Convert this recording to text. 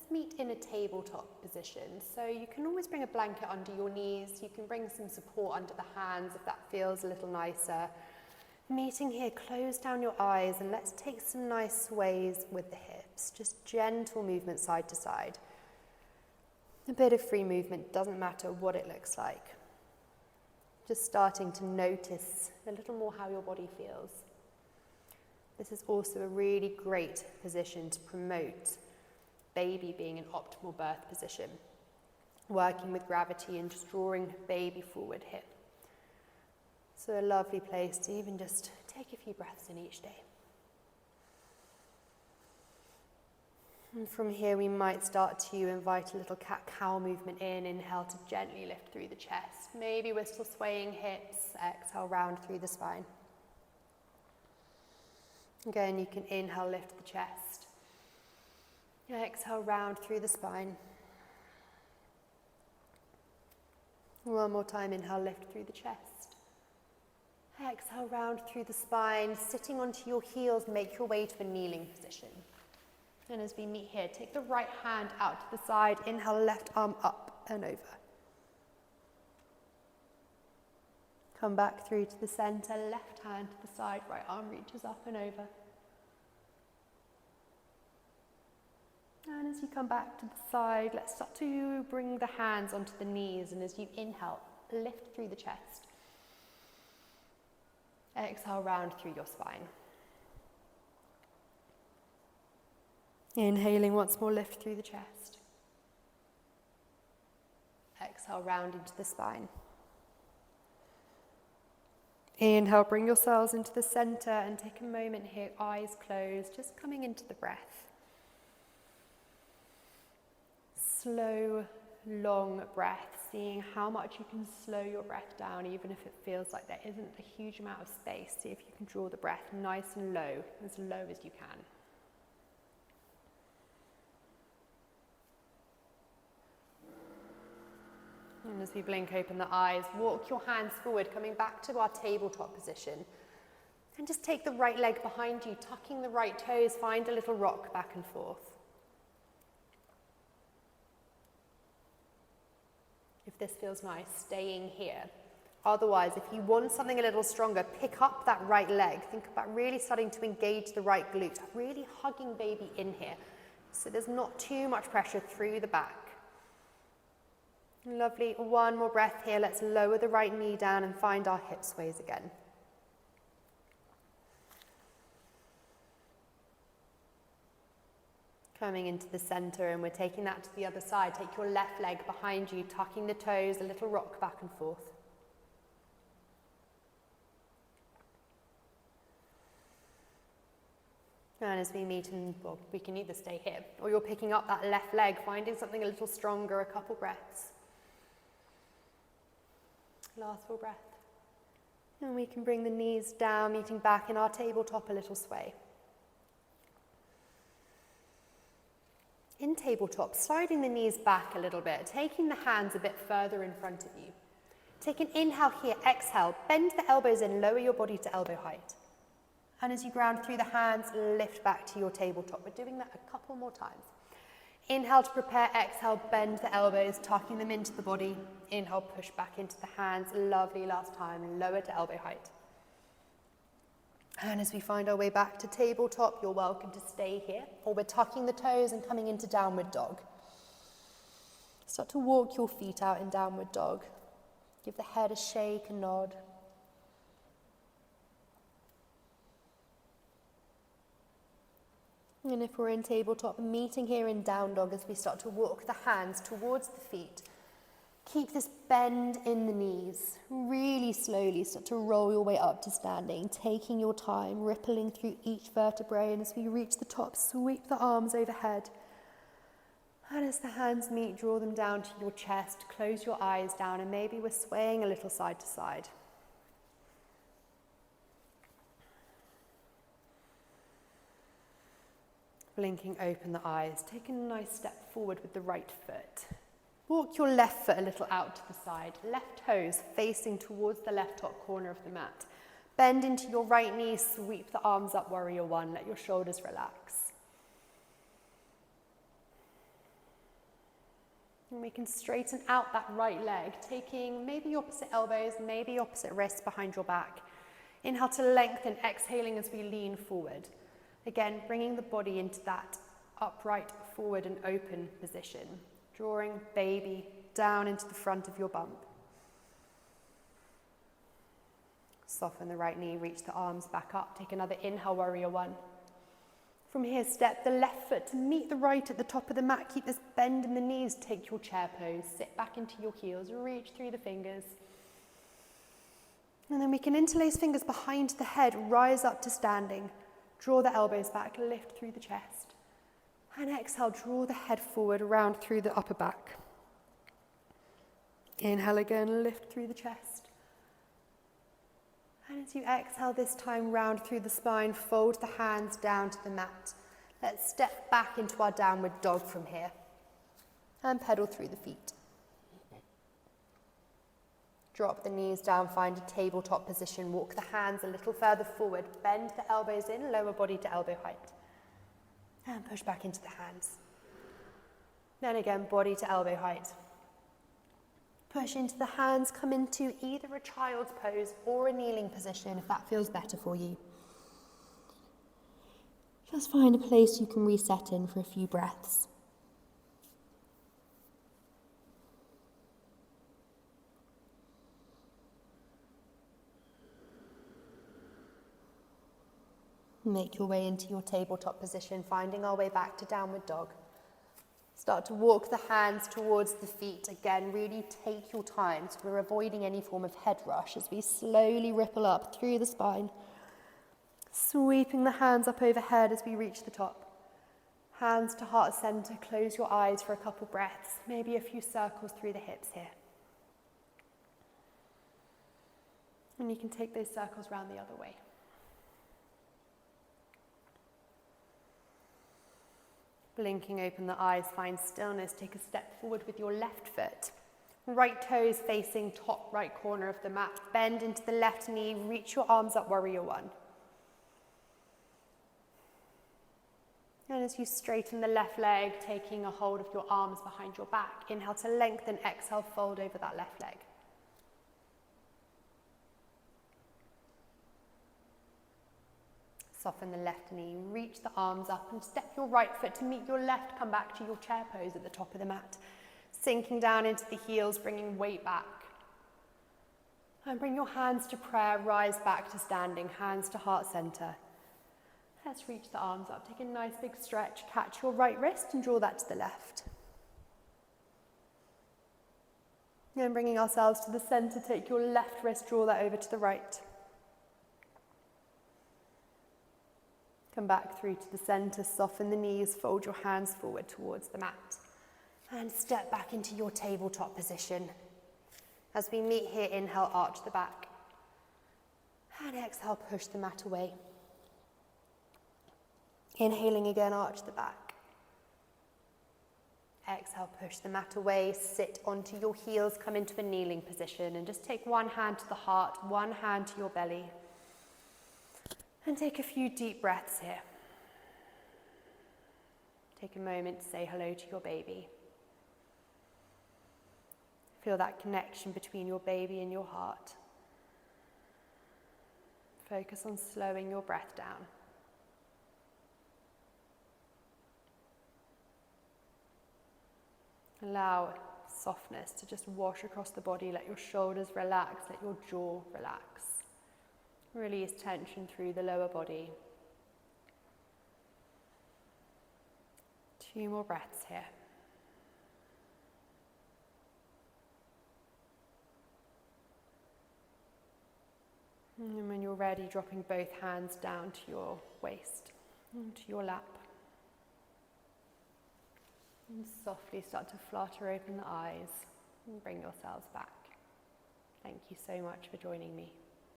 let's meet in a tabletop position. So you can always bring a blanket under your knees. You can bring some support under the hands if that feels a little nicer. Meeting here, close down your eyes and let's take some nice sways with the hips. Just gentle movement side to side. A bit of free movement, doesn't matter what it looks like. Just starting to notice a little more how your body feels. This is also a really great position to promote baby being an optimal birth position. Working with gravity and just drawing baby forward here. So a lovely place to even just take a few breaths in each day. And from here we might start to invite a little cat-cow movement in. Inhale to gently lift through the chest. Maybe we're still swaying hips. Exhale, round through the spine. Again, you can inhale, lift the chest. Exhale, round through the spine. One more time, inhale, lift through the chest. Exhale, round through the spine. Sitting onto your heels, make your way to a kneeling position. And as we meet here, take the right hand out to the side. Inhale, left arm up and over. Come back through to the center, left hand to the side, right arm reaches up and over. And as you come back to the side, let's start to bring the hands onto the knees. And as you inhale, lift through the chest. Exhale, round through your spine. Inhaling once more, lift through the chest. Exhale, round into the spine. Inhale, bring yourselves into the center and take a moment here, eyes closed, just coming into the breath. Slow, long breath, seeing how much you can slow your breath down, even if it feels like there isn't a huge amount of space. See if you can draw the breath nice and low as you can. And as we blink open the eyes, walk your hands forward, coming back to our tabletop position. And just take the right leg behind you, tucking the right toes, find a little rock back and forth. If this feels nice, staying here. Otherwise, if you want something a little stronger, pick up that right leg. Think about really starting to engage the right glute, really hugging baby in here. So there's not too much pressure through the back. Lovely, one more breath here. Let's lower the right knee down and find our hip sways again. Coming into the center, and we're taking that to the other side. Take your left leg behind you, tucking the toes, a little rock back and forth. And as we meet, well, we can either stay here, or you're picking up that left leg, finding something a little stronger, a couple breaths. Last full breath. And we can bring the knees down, meeting back in our tabletop, a little sway. In tabletop, sliding the knees back a little bit, taking the hands a bit further in front of you. Take an inhale here, exhale, bend the elbows in, lower your body to elbow height. And as you ground through the hands, lift back to your tabletop. We're doing that a couple more times. Inhale to prepare, exhale, bend the elbows, tucking them into the body. Inhale, push back into the hands. Lovely, last time, lower to elbow height. And as we find our way back to tabletop, you're welcome to stay here, or we're tucking the toes and coming into downward dog. Start to walk your feet out in downward dog. Give the head a shake, a nod. And if we're in tabletop, meeting here in down dog as we start to walk the hands towards the feet. Keep this bend in the knees. Really slowly start to roll your way up to standing, taking your time, rippling through each vertebrae. And as we reach the top, sweep the arms overhead. And as the hands meet, draw them down to your chest, close your eyes down, and maybe we're swaying a little side to side. Blinking open the eyes, take a nice step forward with the right foot. Walk your left foot a little out to the side, left toes facing towards the left top corner of the mat. Bend into your right knee, sweep the arms up, warrior one, let your shoulders relax. And we can straighten out that right leg, taking maybe opposite elbows, maybe opposite wrists behind your back. Inhale to lengthen, exhaling as we lean forward. Again, bringing the body into that upright, forward and open position. Drawing baby down into the front of your bump. Soften the right knee, reach the arms back up. Take another inhale, warrior one. From here, step the left foot to meet the right at the top of the mat. Keep this bend in the knees. Take your chair pose. Sit back into your heels. Reach through the fingers. And then we can interlace fingers behind the head. Rise up to standing. Draw the elbows back. Lift through the chest. And exhale, draw the head forward, round through the upper back. Inhale again, lift through the chest. And as you exhale this time, round through the spine, fold the hands down to the mat. Let's step back into our downward dog from here. And pedal through the feet. Drop the knees down, find a tabletop position. Walk the hands a little further forward. Bend the elbows in, lower body to elbow height. And push back into the hands. Then again, body to elbow height. Push into the hands, come into either a child's pose or a kneeling position if that feels better for you. Just find a place you can reset in for a few breaths. Make your way into your tabletop position, finding our way back to downward dog. Start to walk the hands towards the feet. Again, really take your time so we're avoiding any form of head rush as we slowly ripple up through the spine. Sweeping the hands up overhead as we reach the top. Hands to heart center, close your eyes for a couple breaths, maybe a few circles through the hips here. And you can take those circles round the other way. Blinking open the eyes, find stillness, take a step forward with your left foot. Right toes facing top right corner of the mat. Bend into the left knee, reach your arms up, warrior one. And as you straighten the left leg, taking a hold of your arms behind your back. Inhale to lengthen, exhale, fold over that left leg. Soften the left knee, reach the arms up and step your right foot to meet your left. Come back to your chair pose at the top of the mat. Sinking down into the heels, bringing weight back. And bring your hands to prayer, rise back to standing, hands to heart center. Let's reach the arms up, take a nice big stretch, catch your right wrist and draw that to the left. And bringing ourselves to the center, take your left wrist, draw that over to the right. Come back through to the center, soften the knees, fold your hands forward towards the mat. And step back into your tabletop position. As we meet here, inhale, arch the back. And exhale, push the mat away. Inhaling again, arch the back. Exhale, push the mat away, sit onto your heels, come into a kneeling position and just take one hand to the heart, one hand to your belly. And take a few deep breaths here. Take a moment to say hello to your baby. Feel that connection between your baby and your heart. Focus on slowing your breath down. Allow softness to just wash across the body. Let your shoulders relax, let your jaw relax. Release tension through the lower body. 2 more breaths here. And when you're ready, dropping both hands down to your waist, into your lap. And softly start to flutter open the eyes and bring yourselves back. Thank you so much for joining me.